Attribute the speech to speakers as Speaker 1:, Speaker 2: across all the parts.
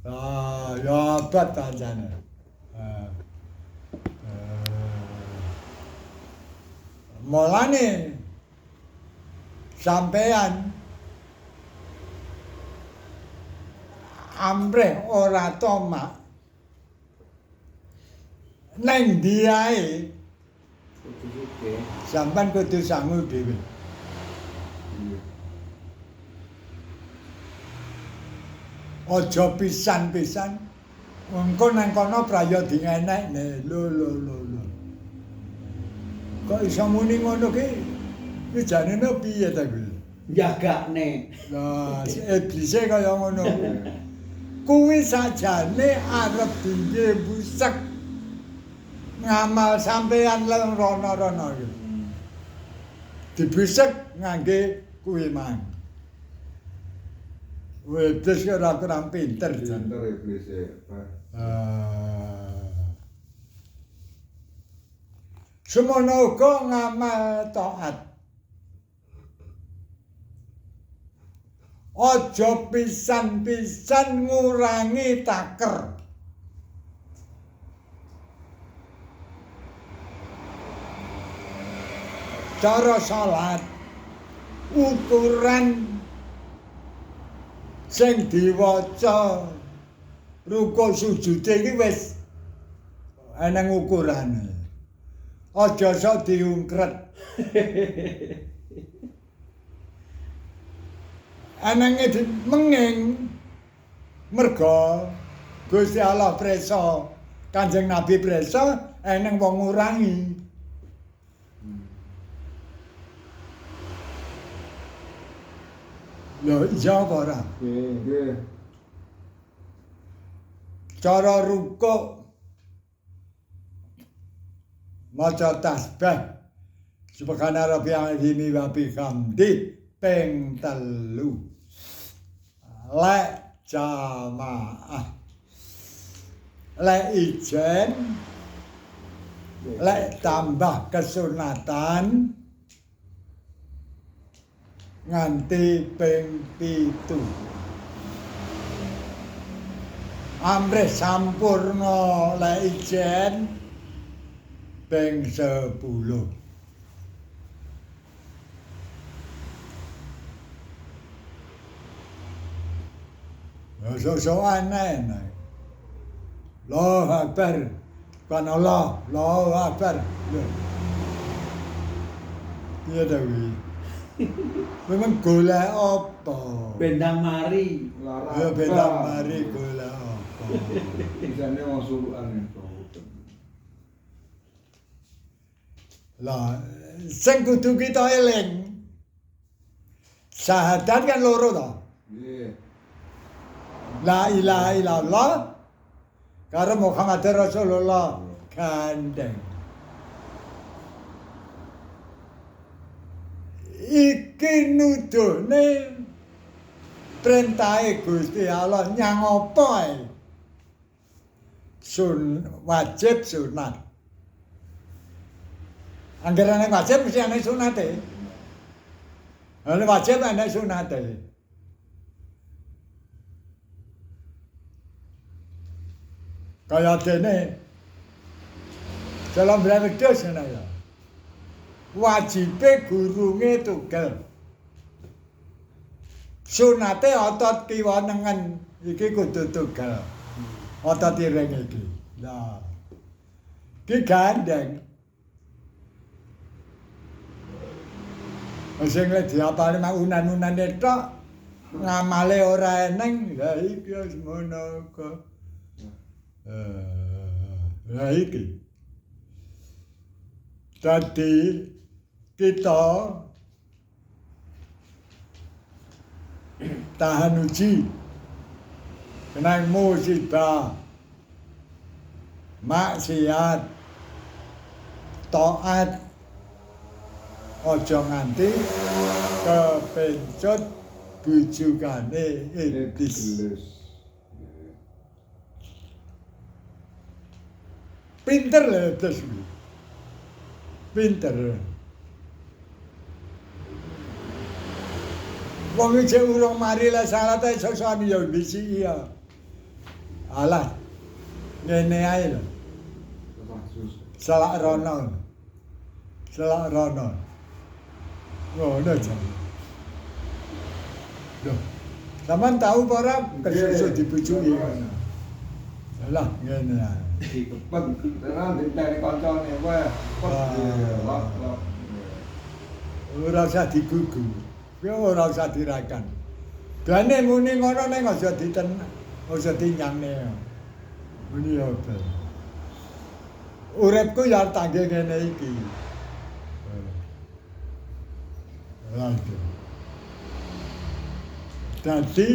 Speaker 1: Ya abot pancene. Mulane sampean amrih ora tomak neng ndi ae sampean kudu sangu dhewe. Aja pisan-pisan engko nang kono praya dingenekne. Lho. Kok iso muni ngono ki? Ki janene piye ta kuwi?
Speaker 2: Jagakne.
Speaker 1: Lah, iblise kaya ngono. Kuwi sajane arep dingge busek ngamal sampean lan rono-rono iki. Dibusek ngangge kuwi mang. Iblis ora kurang pinter jan.
Speaker 3: Pinter iblis e, Pak.
Speaker 1: Semono uga ngamal taat. Aja pisan-pisan ngurangi taker. Cara salat ukuran sing diwaca ruku sujude iki wis ana ukurane. Aja sok diungkret. Anange menging merga Gusti Allah presa, Kanjeng Nabi presa eneng wong ngurangi. Lho iya apa ora?
Speaker 3: Nggih.
Speaker 1: Cara rukuk maca tasbih subhana rabbiyal azim wa bihamdi ping 3. Lek jamaah. Lek ijen lek tambah kesunatan nganti ping 7. Amrih sampurna lek ijen ping 10. So aneh. Allahu Akbar. Subhanallah, Allahu Akbar. Iya ta kuwi. Memang golek apa?
Speaker 2: Bendang mari.
Speaker 1: Ya bendang mari golek apa?
Speaker 3: Bisane wong surukan itu.
Speaker 1: Lah, sing kudu kita eling. Syahadat kan loro to.
Speaker 3: Nggih.
Speaker 1: La ilaha illallah karo Muhammad Rasulullah gandeng. Iki nuduhne perintahe Gusti Allah nyang apa ae. Wajib sunat. Anggerane wajib mesti ana sunate. Ana wajib ana sunate. Kaya dene dalam wedhus ngene ya. Wajibe gurunge tugel. Sunate otot kiwa nengen iki kudu tugel. Otot ireng iki. Lah. Ki gandeng. Sing lek diapane mak unan-unane tok ngamale ora eneng. Lah iki wis ngono kok. Lah iki. Dadi kita tahan uji kena musibah maksiat taat aja nganti kepencut bujukane iblis. Pinter lho iblis. Pinter. Wong iki urung mari lah salat ae sok-sokan ya bisi iya. Alah. Ngene ae lho.
Speaker 3: Kasus.
Speaker 1: Selak rono. Selak rono. Ngono jan. Loh. Sampeyan tahu apa ora kesusu dibujuki ngono. Alah ngene ae.
Speaker 3: Dikepeng. Tenan dinteni kancane wae. Lok.
Speaker 1: Ora usah digugu. Kowe ora usah dirakan. Dane muni ngono ning aja aja dinyangne. Muni ya ben. Uripku ya tangge ngene iki. Lanjut. Dadi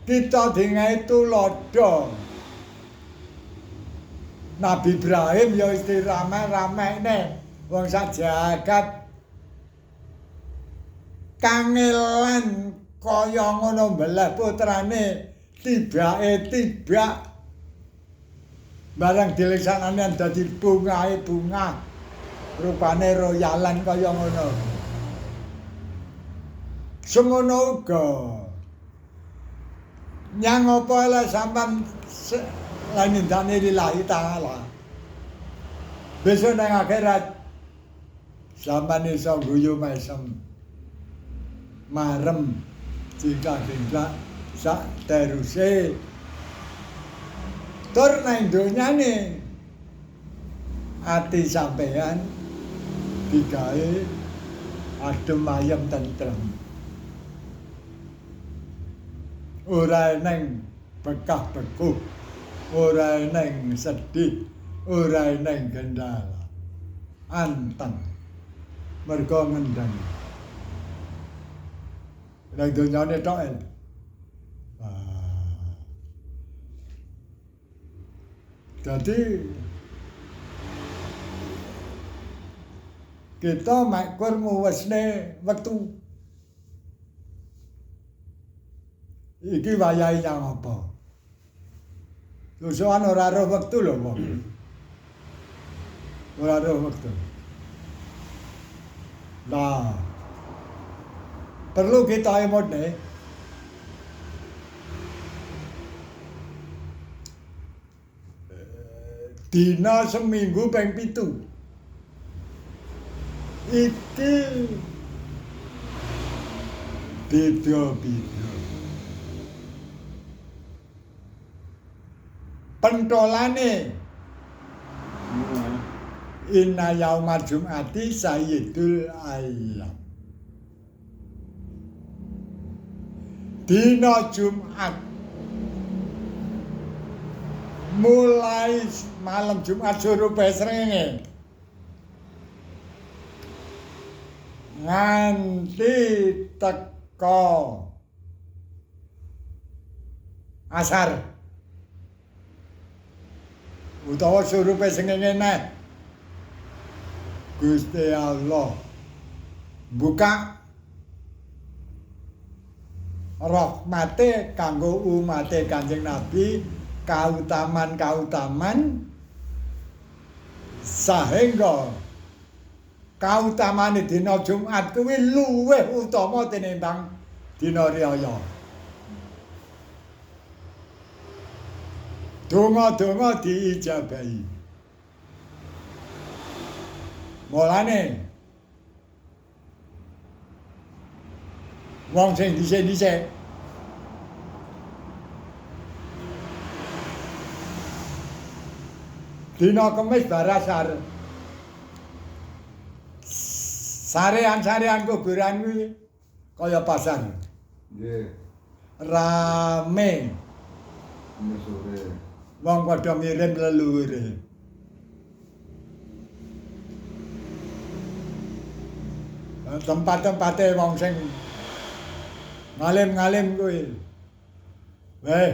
Speaker 1: kita dingae tulodo. Nabi Ibrahim ya ramai-ramaine wong sak jagat kangelan kaya ngono mbelah putrane tibake tibak barang dileksanane dadi bunga rupane royalan kaya ngono. Semono uga nyang apa lah sampean lan nindane lillahi taala. Besok nang akhirat sampean iso guyu mesem marem jika sak teruse tur nang donyane ati sampean digawe adem ayem tentrem. Ora nang bekah beku, ora nang sedih, ora nang gendala. Anteng mergo ngendang. Nang donyane tok. Jadi kita makur muwesne wektu. Iki wayahe nyang apa? Susuan ora roh wektu lho wong. Ora roh wektu. Nah, perlu kita emotne. Dina seminggu ping 7. Iki beda-beda. Pentolane inna yaumal jum'ati sayyidul ayyam. Dina Jumat mulai malam Jumat surupe srengenge nganti teko asar utawa surupe srengenge neh Gusti Allah buka rahmate kanggo umate Kanjeng Nabi kautaman sahengga kautamane dina Jumat kuwi luwih utama tinimbang dina riyaya. Donga-donga diijabahi. Mulane wong sing dhisik-dhisik dina Kamis barasar sarean-sarean kuburan kuwi kaya pasar.
Speaker 3: Nggih.
Speaker 1: Rame.
Speaker 3: Ini sore.
Speaker 1: Wong padha mirim leluhure. Tempat-tempate wong sing ngalim-ngalim kuwi. Weh.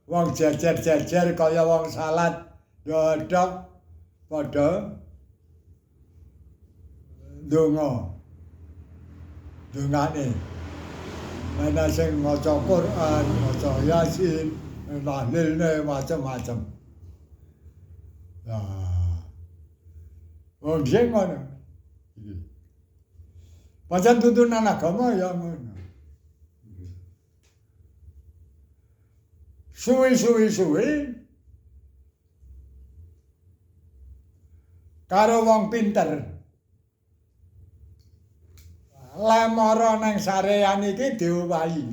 Speaker 1: Wong jejer-jejer kaya wong salat dodok padha donga. Dongane. Ana sing maca Quran, maca Yasin, tahlilne macam-macam. Nah. Wong sing ngono. Pancen tuntunan agama ya ngono. suwi karo wong pinter lemara nang sarean iki diowahi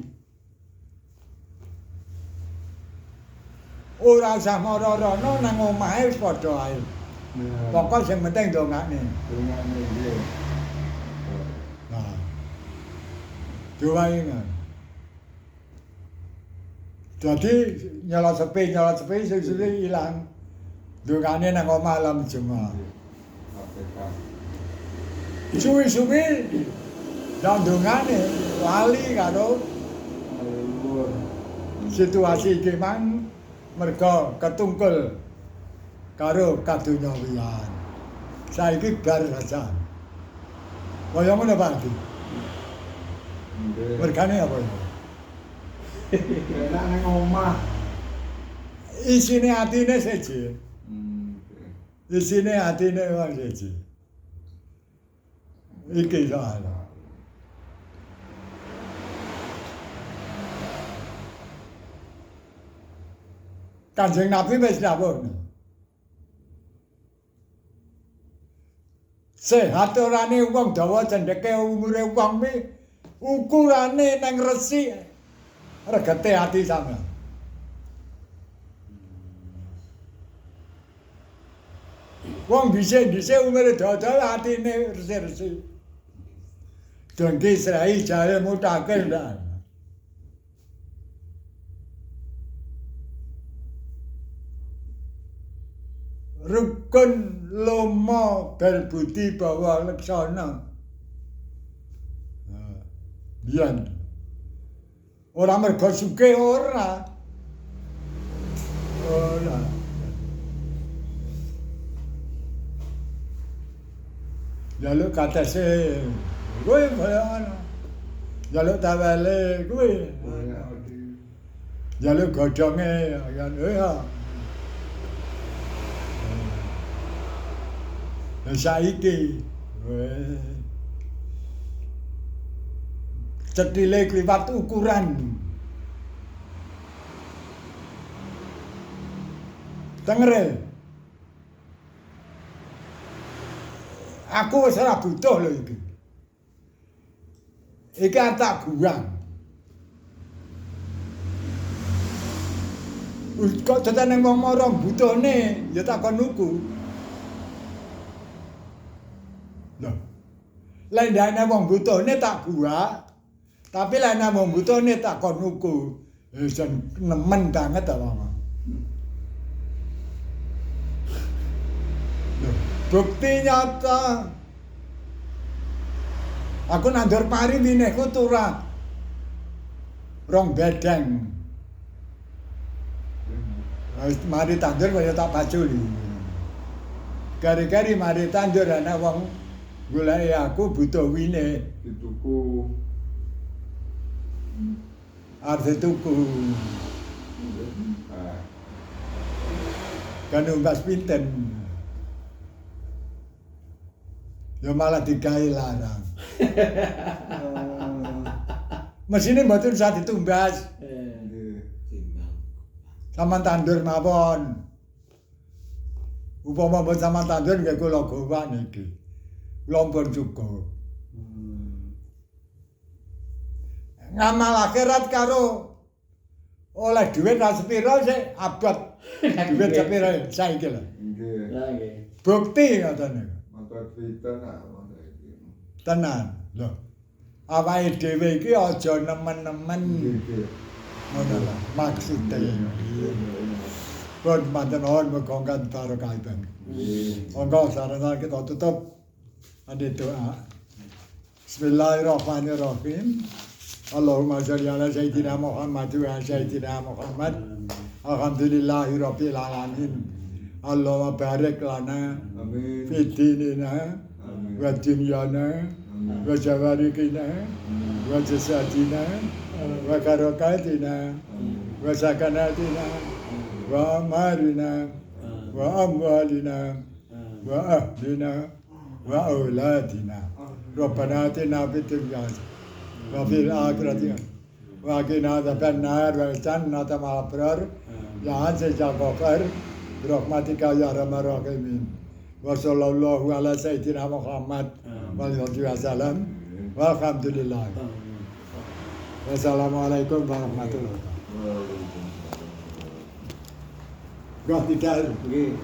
Speaker 1: ora usah mara-rana nang omahe wis padha ae pokok sing penting dongane
Speaker 3: Dongane nggih.
Speaker 1: nah diowahi kan jadi nyala sepi suwi ilang dongane nang omah alam Jumat
Speaker 3: KPK.
Speaker 1: suwi dan dongane wali karo
Speaker 3: Ayo.
Speaker 1: situasi iki mang merga ketungkul karo kadunyawian. Saiki bar saja. Kaya ngono Pak.
Speaker 3: Nggih.
Speaker 1: Mergane apa ya?
Speaker 3: Enak nang omah.
Speaker 1: Isine atine seje.
Speaker 3: Nggih.
Speaker 1: Isine atine wong seje. Iki soal. Kanjeng Nabi wis dawuh. Sehat orane wong dawa cendheke umure wong mi ukurane nang resik regete ati sampean. Wong dhisik-dhisik umure dawa atine resik-resik. Dengki serai jahe mutakel ndak. Rukun lomo bel budi bawa leksana. Biyen. Ora mergo sugih ora. Ora. Jaluk katase kowe kaya ana. Jaluk tawele kowe. Jaluk godhonge ya ya. Saiki cethile kliwat ukuran. Tengere. Aku wis ora butuh lho iki. Iki tak guang. Kok tetene wong mara butuhne ya takon nuku. Loh. Lah ndane wong butuhne tak buak. Tapi lah nek wong butuhne tak kon nuku. Isen nemen banget ta wong. Loh, bukti nyata. Aku nandur pari minehku turah. Rong bedeng. Mari tandur kaya tak baculi. Gari-gari mari tandur ana wong goleki aku butuh wine
Speaker 3: Dituku.
Speaker 1: arep tuku.
Speaker 3: Ah.
Speaker 1: Kan umbas pinten. Ya malah digawe larang. Mesine mboten usah ditumbas.
Speaker 3: Nggih.
Speaker 1: Saman tandur mawon. Upama mbok saman tandur nggih kula gowan iki. Lompor cukup. Ngamal akhirat karo oleh dhuwit ra sepira sik abot. Dhuwit sepira saiki lho.
Speaker 3: Nggih.
Speaker 2: Lah nggih.
Speaker 1: Bukti ngoten.
Speaker 3: Motor Twitter ngono iki.
Speaker 1: Tenan. Lho. Awake dhewe iki aja nemen-nemen.
Speaker 3: Nggih.
Speaker 1: Ngono lho maksude. Pun manten on mengkongkan barokah itu. Monggo sarana kita tutup. Ada doa. Bismillahirrahmanirrahim. Allahumma sholli ala sayyidina Muhammad wa sayyidina Muhammad. Alhamdulillahirabbil alamin. Allahumma barik lana
Speaker 3: Amin.
Speaker 1: fi dinina wa dunyana wa jawarikina wa jasadina wa karakatina wa sakanatina wa amarina wa amwalina wa ahlina wa auladina. Rabbana atina fid dunya wa fil akhirati wa qina adzabannar wa jannata ma'al abrar ya aziz ya ghafar birahmatika ya arhamar rahimin wa sallallahu ala sayyidina Muhammad wa alihi wasallam walhamdulillah. Wassalamualaikum warahmatullahi wabarakatuh. Gak tidak.
Speaker 2: Nggih.